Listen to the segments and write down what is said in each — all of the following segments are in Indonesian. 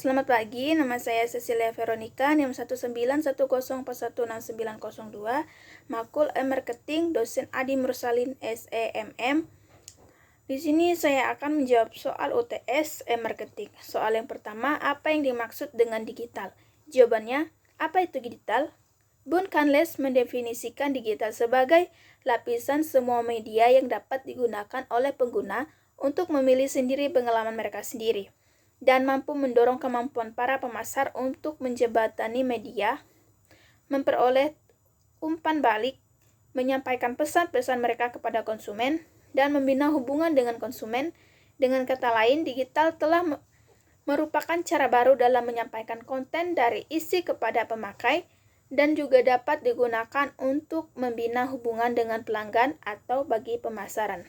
Selamat pagi, nama saya Cecilia Veronica, NIM 19104169902, Makul Marketing, dosen Adi Mursalin, SEMM. Di sini saya akan menjawab soal UTS marketing. Soal yang pertama, apa yang dimaksud dengan digital? Jawabannya, apa itu digital? Bun Canles mendefinisikan digital sebagai lapisan semua media yang dapat digunakan oleh pengguna untuk memilih sendiri pengalaman mereka sendiri dan mampu mendorong kemampuan para pemasar untuk menjembatani media, memperoleh umpan balik, menyampaikan pesan-pesan mereka kepada konsumen, dan membina hubungan dengan konsumen. Dengan kata lain, digital telah merupakan cara baru dalam menyampaikan konten dari isi kepada pemakai dan juga dapat digunakan untuk membina hubungan dengan pelanggan atau bagi pemasaran.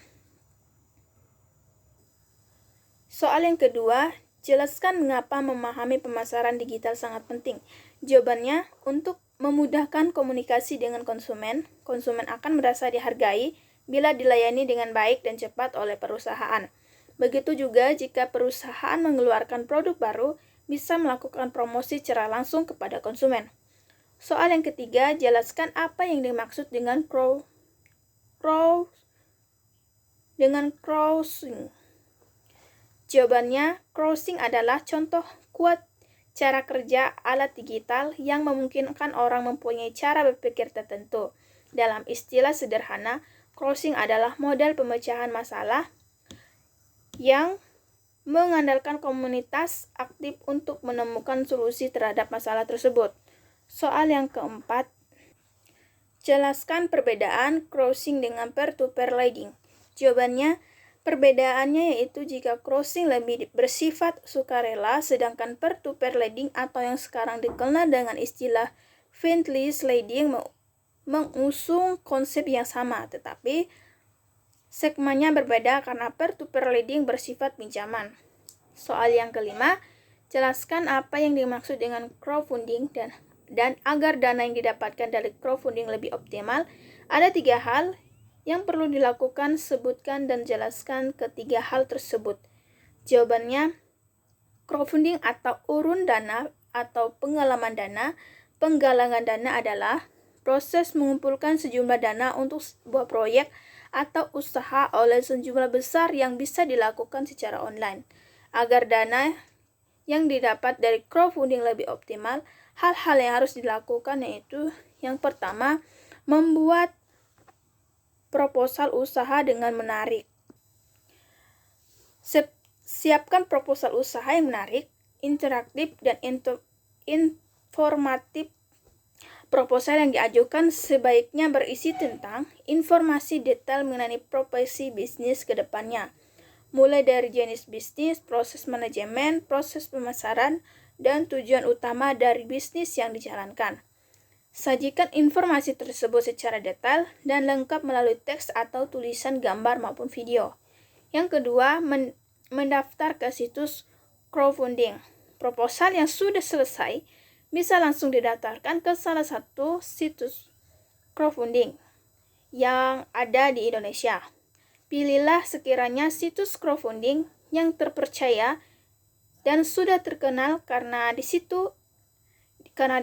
Soal yang kedua, jelaskan mengapa memahami pemasaran digital sangat penting. Jawabannya, untuk memudahkan komunikasi dengan konsumen, konsumen akan merasa dihargai bila dilayani dengan baik dan cepat oleh perusahaan. Begitu juga jika perusahaan mengeluarkan produk baru, bisa melakukan promosi secara langsung kepada konsumen. Soal yang ketiga, jelaskan apa yang dimaksud dengan crossing. Jawabannya, crossing adalah contoh kuat cara kerja alat digital yang memungkinkan orang mempunyai cara berpikir tertentu. Dalam istilah sederhana, crossing adalah model pemecahan masalah yang mengandalkan komunitas aktif untuk menemukan solusi terhadap masalah tersebut. Soal yang keempat, jelaskan perbedaan crossing dengan peer-to-peer leading. Jawabannya, perbedaannya yaitu jika crossing lebih bersifat sukarela, sedangkan peer-to-peer leading atau yang sekarang dikenal dengan istilah friendly leading mengusung konsep yang sama, tetapi segmennya berbeda karena peer-to-peer leading bersifat pinjaman. Soal yang kelima, jelaskan apa yang dimaksud dengan crowdfunding dan agar dana yang didapatkan dari crowdfunding lebih optimal, ada 3 hal yang perlu dilakukan, sebutkan dan jelaskan ketiga hal tersebut. Jawabannya, crowdfunding atau urun dana atau penggalangan dana adalah proses mengumpulkan sejumlah dana untuk sebuah proyek atau usaha oleh sejumlah besar yang bisa dilakukan secara online. Agar dana yang didapat dari crowdfunding lebih optimal, hal-hal yang harus dilakukan yaitu yang pertama, membuat proposal usaha dengan menarik. Siapkan proposal usaha yang menarik, interaktif, dan informatif. Proposal yang diajukan sebaiknya berisi tentang informasi detail mengenai proposisi bisnis ke depannya, mulai dari jenis bisnis, proses manajemen, proses pemasaran, dan tujuan utama dari bisnis yang dijalankan. Sajikan informasi tersebut secara detail dan lengkap melalui teks atau tulisan, gambar maupun video. Yang kedua, mendaftar ke situs crowdfunding. Proposal yang sudah selesai bisa langsung didaftarkan ke salah satu situs crowdfunding yang ada di Indonesia. Pilihlah sekiranya situs crowdfunding yang terpercaya dan sudah terkenal karena di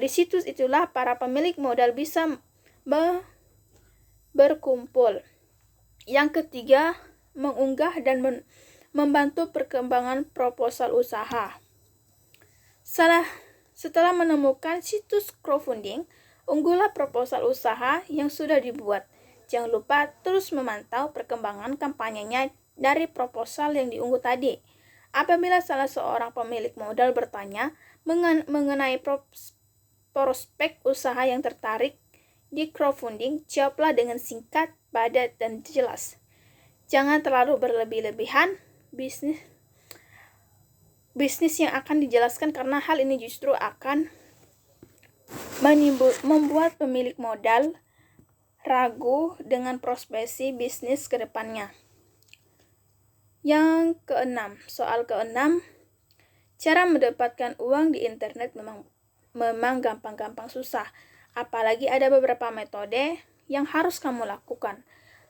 situs itulah para pemilik modal bisa berkumpul. Yang ketiga, mengunggah dan membantu perkembangan proposal usaha. Setelah menemukan situs crowdfunding, unggahlah proposal usaha yang sudah dibuat. Jangan lupa terus memantau perkembangan kampanyenya dari proposal yang diunggah tadi. Apabila salah seorang pemilik modal bertanya mengenai prospek usaha yang tertarik di crowdfunding, jawablah dengan singkat, padat, dan jelas. Jangan terlalu berlebih-lebihan bisnis yang akan dijelaskan karena hal ini justru akan membuat pemilik modal ragu dengan prospeksi bisnis ke depannya. Yang keenam, soal keenam, cara mendapatkan uang di internet memang gampang-gampang susah, apalagi ada beberapa metode yang harus kamu lakukan.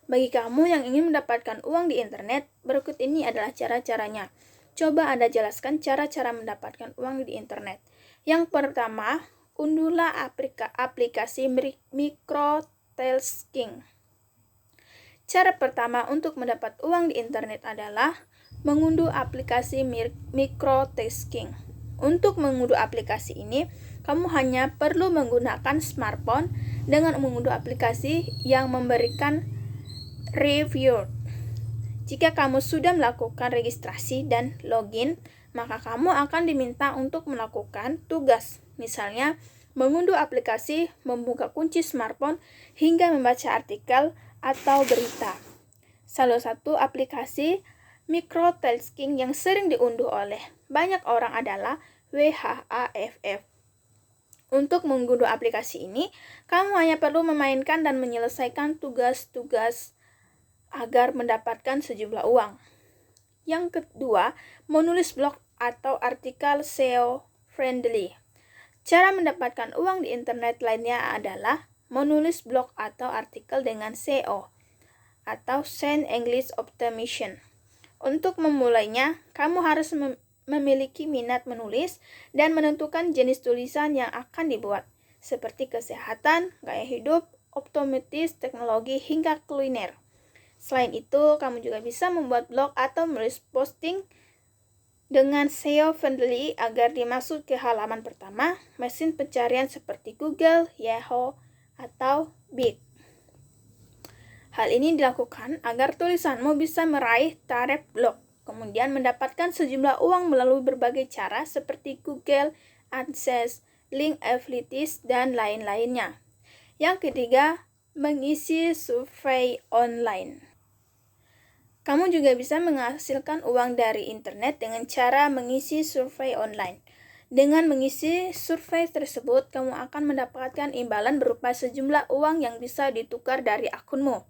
Bagi kamu yang ingin mendapatkan uang di internet, berikut ini adalah cara-caranya. Coba Anda jelaskan cara-cara mendapatkan uang di internet. Yang pertama, unduhlah aplikasi microtasking. Cara pertama untuk mendapat uang di internet adalah mengunduh aplikasi microtasking. Untuk mengunduh aplikasi ini, kamu hanya perlu menggunakan smartphone dengan mengunduh aplikasi yang memberikan reward. Jika kamu sudah melakukan registrasi dan login, maka kamu akan diminta untuk melakukan tugas. Misalnya, mengunduh aplikasi, membuka kunci smartphone, hingga membaca artikel atau berita. Salah satu aplikasi microtasking yang sering diunduh oleh banyak orang adalah WHAFF. Untuk mengunduh aplikasi ini, kamu hanya perlu memainkan dan menyelesaikan tugas-tugas agar mendapatkan sejumlah uang. Yang kedua, menulis blog atau artikel SEO friendly. Cara mendapatkan uang di internet lainnya adalah menulis blog atau artikel dengan SEO atau Search Engine Optimization. Untuk memulainya, kamu harus memiliki minat menulis dan menentukan jenis tulisan yang akan dibuat, seperti kesehatan, gaya hidup, otomotif, teknologi, hingga kuliner. Selain itu, kamu juga bisa membuat blog atau menulis posting dengan SEO friendly agar dimasuk ke halaman pertama mesin pencarian seperti Google, Yahoo, atau Bing. Hal ini dilakukan agar tulisanmu bisa meraih taraf blog, kemudian mendapatkan sejumlah uang melalui berbagai cara seperti Google, AdSense, link affiliates, dan lain-lainnya. Yang ketiga, mengisi survei online. Kamu juga bisa menghasilkan uang dari internet dengan cara mengisi survei online. Dengan mengisi survei tersebut, kamu akan mendapatkan imbalan berupa sejumlah uang yang bisa ditukar dari akunmu.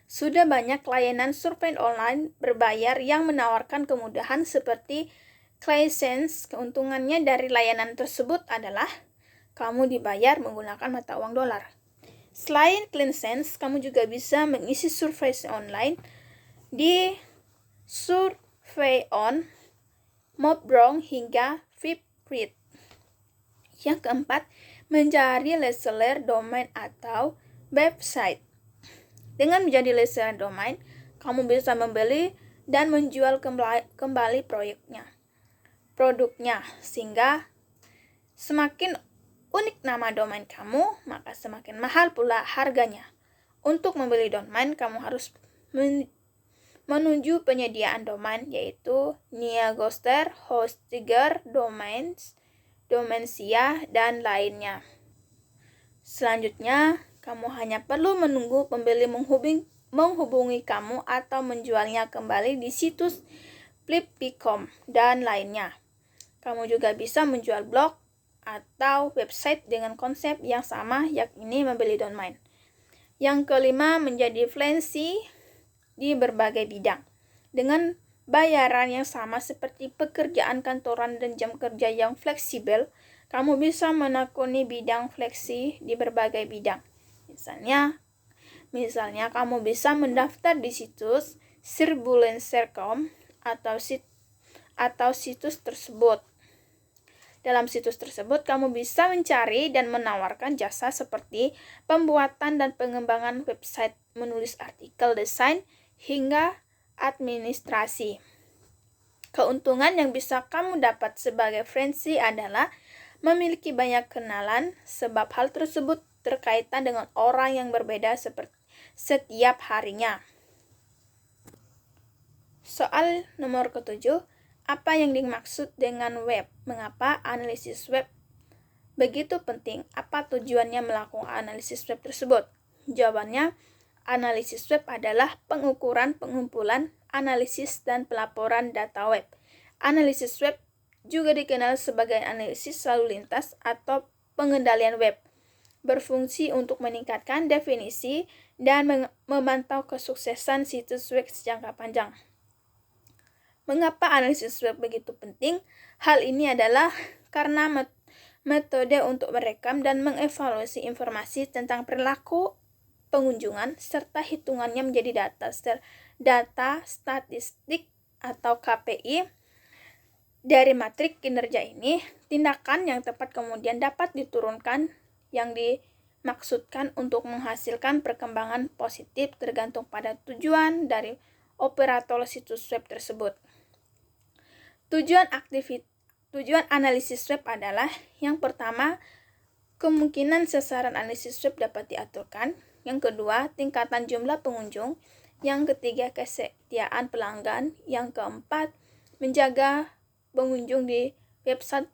Sudah banyak layanan survei online berbayar yang menawarkan kemudahan seperti ClickSense. Keuntungannya dari layanan tersebut adalah kamu dibayar menggunakan mata uang dolar. Selain ClickSense, kamu juga bisa mengisi survei online di Survey-On, Mobbrong, hingga Flipgrid. Yang keempat, mencari reseller domain atau website. Dengan menjadi reseller domain, kamu bisa membeli dan menjual kembali produknya, sehingga semakin unik nama domain kamu, maka semakin mahal pula harganya. Untuk membeli domain, kamu harus menuju penyediaan domain, yaitu Niaghoster, Hostinger, Domainsia, dan lainnya. Selanjutnya, kamu hanya perlu menunggu pembeli menghubungi kamu atau menjualnya kembali di situs Flip.com dan lainnya. Kamu juga bisa menjual blog atau website dengan konsep yang sama, yakni membeli domain. Yang kelima, menjadi freelancer di berbagai bidang. Dengan bayaran yang sama seperti pekerjaan kantoran dan jam kerja yang fleksibel, kamu bisa menekuni bidang fleksi di berbagai bidang. Misalnya kamu bisa mendaftar di situs Serbulancer.com atau situs tersebut. Dalam situs tersebut, kamu bisa mencari dan menawarkan jasa seperti pembuatan dan pengembangan website, menulis artikel, desain, hingga administrasi. Keuntungan yang bisa kamu dapat sebagai freelancer adalah memiliki banyak kenalan, sebab hal tersebut terkaitan dengan orang yang berbeda setiap harinya. Soal nomor ke-7, apa yang dimaksud dengan web? Mengapa analisis web begitu penting? Apa tujuannya melakukan analisis web tersebut? Jawabannya, analisis web adalah pengukuran, pengumpulan, analisis, dan pelaporan data web. Analisis web juga dikenal sebagai analisis lalu lintas atau pengendalian web, berfungsi untuk meningkatkan definisi dan memantau kesuksesan situs web jangka panjang. Mengapa analisis web begitu penting? Hal ini adalah karena metode untuk merekam dan mengevaluasi informasi tentang perilaku pengunjungan serta hitungannya menjadi data statistik atau KPI Dari matrik kinerja ini, tindakan yang tepat kemudian dapat diturunkan yang dimaksudkan untuk menghasilkan perkembangan positif tergantung pada tujuan dari operator situs web tersebut. Tujuan analisis web adalah yang pertama, kemungkinan sasaran analisis web dapat diaturkan. Yang kedua, tingkatan jumlah pengunjung. Yang ketiga, kesetiaan pelanggan. Yang keempat, menjaga pengunjung di website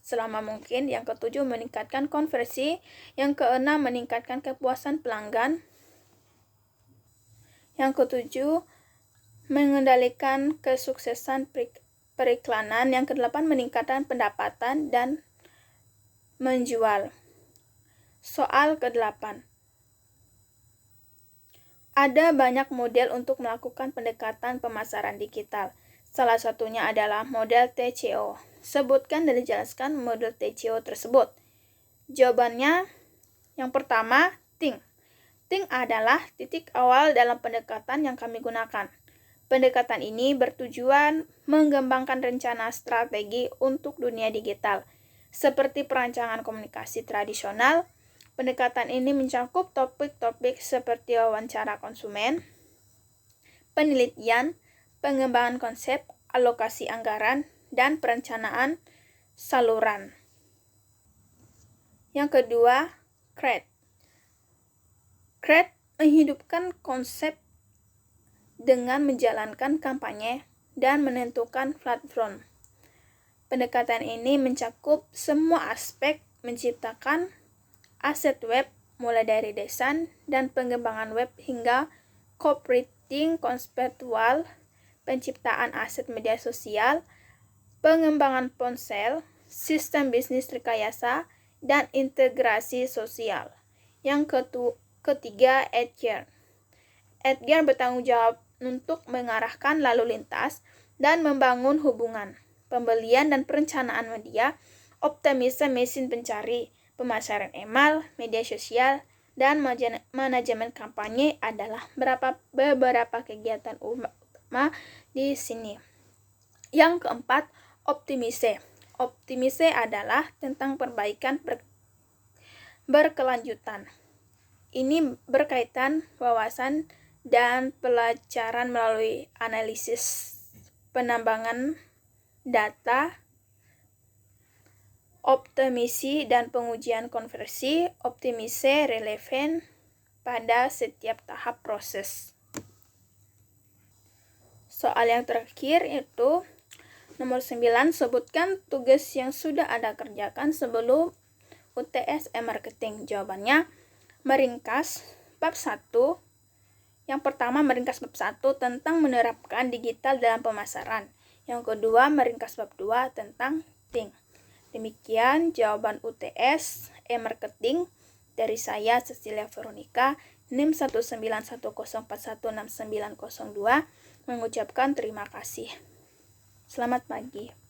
selama mungkin. Yang ketujuh, meningkatkan konversi. Yang keenam, meningkatkan kepuasan pelanggan. Yang ketujuh, mengendalikan kesuksesan periklanan. Yang kedelapan, meningkatkan pendapatan dan menjual. Soal ke-8. Ada banyak model untuk melakukan pendekatan pemasaran digital. Salah satunya adalah model TCO. Sebutkan dan dijelaskan model TCO tersebut. Jawabannya, yang pertama, think. Think adalah titik awal dalam pendekatan yang kami gunakan. Pendekatan ini bertujuan mengembangkan rencana strategi untuk dunia digital. Seperti perancangan komunikasi tradisional, pendekatan ini mencakup topik-topik seperti wawancara konsumen, penelitian, pengembangan konsep, alokasi anggaran, dan perencanaan saluran. Yang kedua, create. Create menghidupkan konsep dengan menjalankan kampanye dan menentukan platform. Pendekatan ini mencakup semua aspek menciptakan aset web, mulai dari desain dan pengembangan web hingga copywriting konseptual, penciptaan aset media sosial, pengembangan ponsel, sistem bisnis rekayasa, dan integrasi sosial. Yang ketiga, AdGear. AdGear bertanggung jawab untuk mengarahkan lalu lintas dan membangun hubungan, pembelian dan perencanaan media, optimisme mesin pencari, pemasaran email, media sosial, dan manajemen kampanye adalah beberapa kegiatan utama di sini. Yang keempat, optimise. Optimise adalah tentang perbaikan berkelanjutan. Ini berkaitan wawasan dan pelajaran melalui analisis penambangan data, optimasi dan pengujian konversi, optimise relevan pada setiap tahap proses. Soal yang terakhir itu nomor 9, sebutkan tugas yang sudah Anda kerjakan sebelum UTS e-marketing. Jawabannya, meringkas bab 1. Yang pertama, meringkas bab 1 tentang menerapkan digital dalam pemasaran. Yang kedua, meringkas bab 2 tentang think. Demikian jawaban UTS e-marketing dari saya, Cecilia Veronica, NIM 19104169902, mengucapkan terima kasih. Selamat pagi.